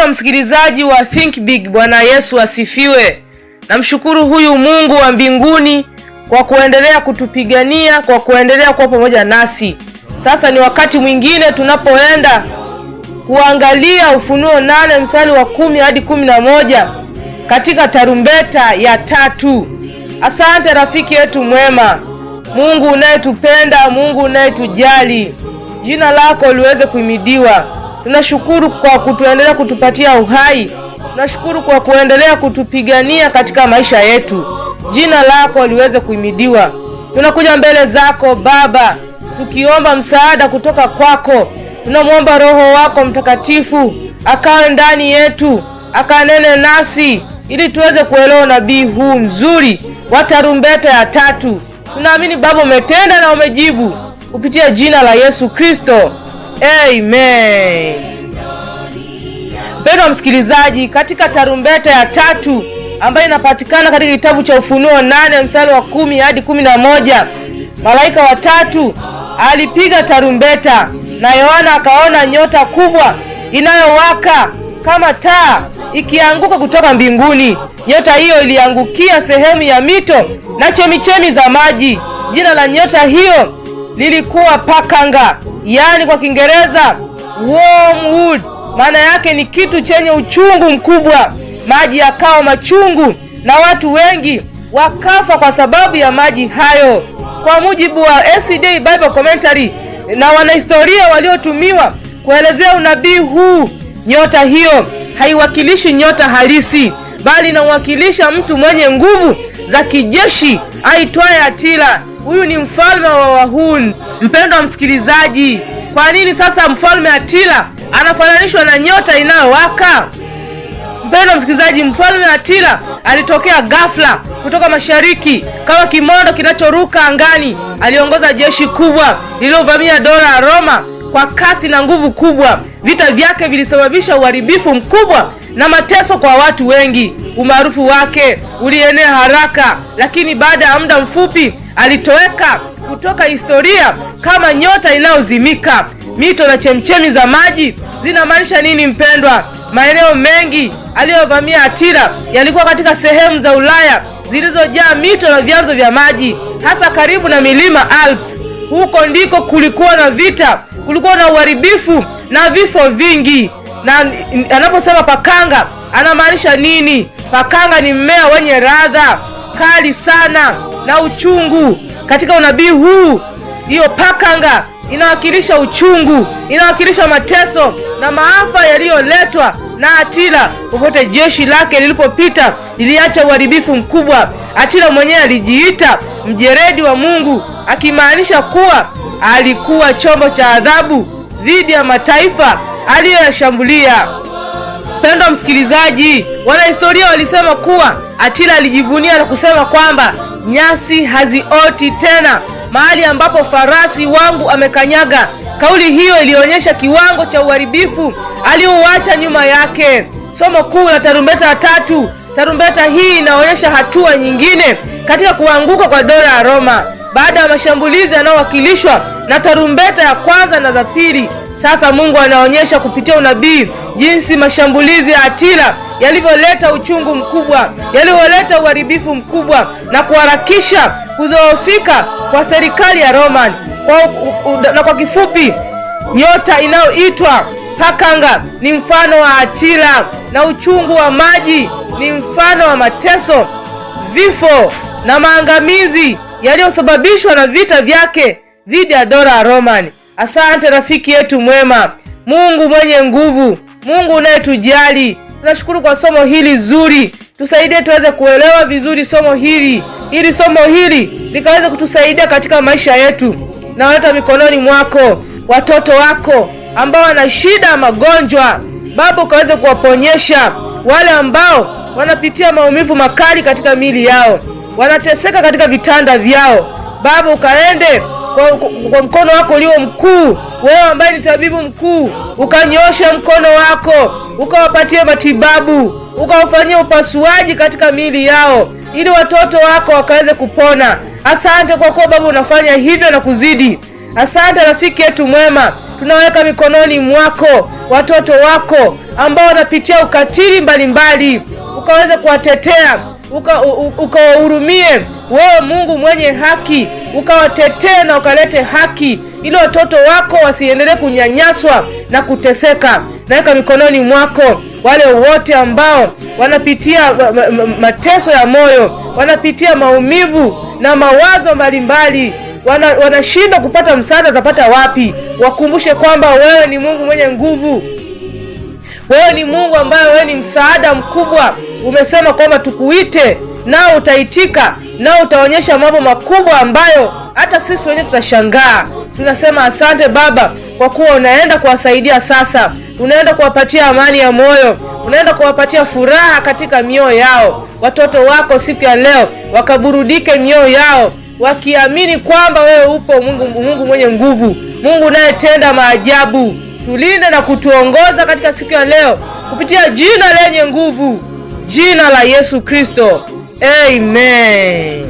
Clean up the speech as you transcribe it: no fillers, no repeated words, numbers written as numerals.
Mpendwa msikilizaji wa Think Big, Bwana Yesu asifiwe. Namshukuru huyu Mungu wa mbinguni kwa kuendelea kutupigania, kwa kuendelea kuwa pamoja nasi. Sasa ni wakati mwingine tunapoenda kuangalia Ufunuo 8 mstari wa 10 hadi 11 katika tarumbeta ya 3. Asante rafiki yetu mwema, Mungu unayetupenda, Mungu unayetujali. Jina lako liweze kuhimidiwa. Tunashukuru kwa kutuendelea kutupatia uhai. Tunashukuru kwa kuendelea kutupigania katika maisha yetu. Jina lako liweze kuhimidiwa. Tunakuja mbele zako Baba, tukiomba msaada kutoka kwako. Tunamwomba Roho wako Mtakatifu akae ndani yetu, akanene nasi ili tuweze kuelewa nabii huu mzuri wa tarumbeta ya 3. Tunaamini Baba umetenda na umejibu kupitia jina la Yesu Kristo. Amen. Mpendwa msikilizaji, katika tarumbeta ya 3 ambayo inapatikana katika kitabu cha Ufunuo 8 mstari wa 10 hadi 11, malaika wa 3 alipiga tarumbeta na Yohana akaona nyota kubwa inayowaka kama taa ikianguka kutoka mbinguni. Nyota hiyo iliangukia sehemu ya mito na chemichemi za maji. Jina la nyota hiyo lilikuwa pakanga, yani kwa Kiingereza wormwood. Maana yake ni kitu chenye uchungu mkubwa. Maji yakawa machungu na watu wengi wakafa kwa sababu ya maji hayo. Kwa mujibu wa SDA Bible Commentary na wanahistoria waliotumiwa kuelezea unabii huu, nyota hiyo haiwakilishi nyota halisi, bali inawakilisha mtu mwenye nguvu za kijeshi aitwaye Atila. Huyu ni mfalme wa Wahuni. Mpendwa msikilizaji, kwa nini sasa mfalme Atila anafananishwa na nyota inayowaka? Mpendwa msikilizaji, mfalme Atila alitokea ghafla kutoka mashariki kama kimondo kinachoruka angani. Aliongoza jeshi kubwa lililovamia dola ya Roma kwa kasi na nguvu kubwa. Vita vyake vilisababisha uharibifu mkubwa na mateso kwa watu wengi. Umaarufu wake ulienea haraka, lakini baada ya muda mfupi alitoweka kutoka historia kama nyota inayozimika. Mito na chemchemi za maji zinamaanisha nini mpendwa? Maeneo mengi aliyovamia Atila yalikuwa katika sehemu za Ulaya zilizojaa mito na vyanzo vya maji, hasa karibu na milima Alps. Huko ndiko kulikuwa na vita, kulikuwa na uharibifu na vifo vingi. Na anaposema pakanga anamaanisha nini? Pakanga ni mmea wenye ladha kali sana na uchungu. Katika unabii huu, hiyo pakanga inawakilisha uchungu, inawakilisha mateso na maafa yaliyoletwa na Atila. Popote jeshi lake lilipopita liliacha uharibifu mkubwa. Atila mwenyewe alijiita mjeredi wa Mungu, akimaanisha kuwa alikuwa chombo cha adhabu dhidi ya mataifa aliyoyashambulia. Mpendwa msikilizaji, wanahistoria walisema kuwa Atila alijivunia na kusema kwamba nyasi hazioti tena mahali ambapo farasi wangu amekanyaga. Kauli hiyo ilionyesha kiwango cha uharibifu aliouacha nyuma yake. Somo kuu la tarumbeta ya 3. Tarumbeta hii inaonyesha hatua nyingine katika kuanguka kwa dola ya Roma. Baada ya mashambulizi yanayowakilishwa na tarumbeta ya kwanza na za pili, sasa Mungu anaonyesha kupitia unabii jinsi mashambulizi ya Atila yalivyoleta uchungu mkubwa, yalivyoleta uharibifu mkubwa na kuharakisha kudhoofika kwa serikali ya Roman. Kwa kifupi, nyota inayoitwa pakanga ni mfano wa Atila, na uchungu wa maji ni mfano wa mateso, vifo na maangamizi yaliyosababishwa na vita vyake dhidi ya dola ya Roman. Asante rafiki yetu mwema, Mungu mwenye nguvu, Mungu unayetujali. Tunashukuru kwa somo hili zuri. Tusaidie tuweze kuelewa vizuri somo hili, ili somo hili likaweze kutusaidia katika maisha yetu. Na waleta mikononi mwako watoto wako ambao wana shida, magonjwa. Baba ukaweze kuwaponyesha. Wale ambao wanapitia maumivu makali katika miili yao, wanateseka katika vitanda vyao, Baba ukaende kwa mkono wako ulio mkuu, wewe ambaye ni tabibu mkuu, ukanyosha mkono wako, ukawapatie matibabu, ukawafanyia upasuaji katika miili yao, ili watoto wako wakaweze kupona. Asante kwa kuwa Baba unafanya hivyo na kuzidi. Asante rafiki yetu mwema, tunaweka mikononi mwako watoto wako ambao wanapitia ukatili mbalimbali, ukaweze kuwatetea, ukawahurumie. Wewe Mungu mwenye haki, ukawatetee na ukalete haki, ili watoto wako wasiendelee kunyanyaswa na kuteseka. Naweka mikononi mwako wale wote ambao wanapitia mateso ya moyo, wanapitia maumivu na mawazo mbalimbali, wanashindwa kupata msaada, watapata wapi? Wakumbushe kwamba wewe ni Mungu mwenye nguvu. Wewe ni Mungu ambaye wewe ni msaada mkubwa. Umesema kwamba tukuite nao utaitika, nao utaonyesha mambo makubwa ambayo hata sisi wenyewe tutashangaa. Tunasema asante Baba, kwa kuwa unaenda kuwasaidia sasa, unaenda kuwapatia amani ya moyo, unaenda kuwapatia furaha katika mioyo yao. Watoto wako siku ya leo wakaburudike mioyo yao, wakiamini kwamba wewe upo Mungu mwenye nguvu, Mungu unayetenda maajabu. Tulinde na kutuongoza katika siku ya leo kupitia jina lenye nguvu, jina la Yesu Kristo. Amen.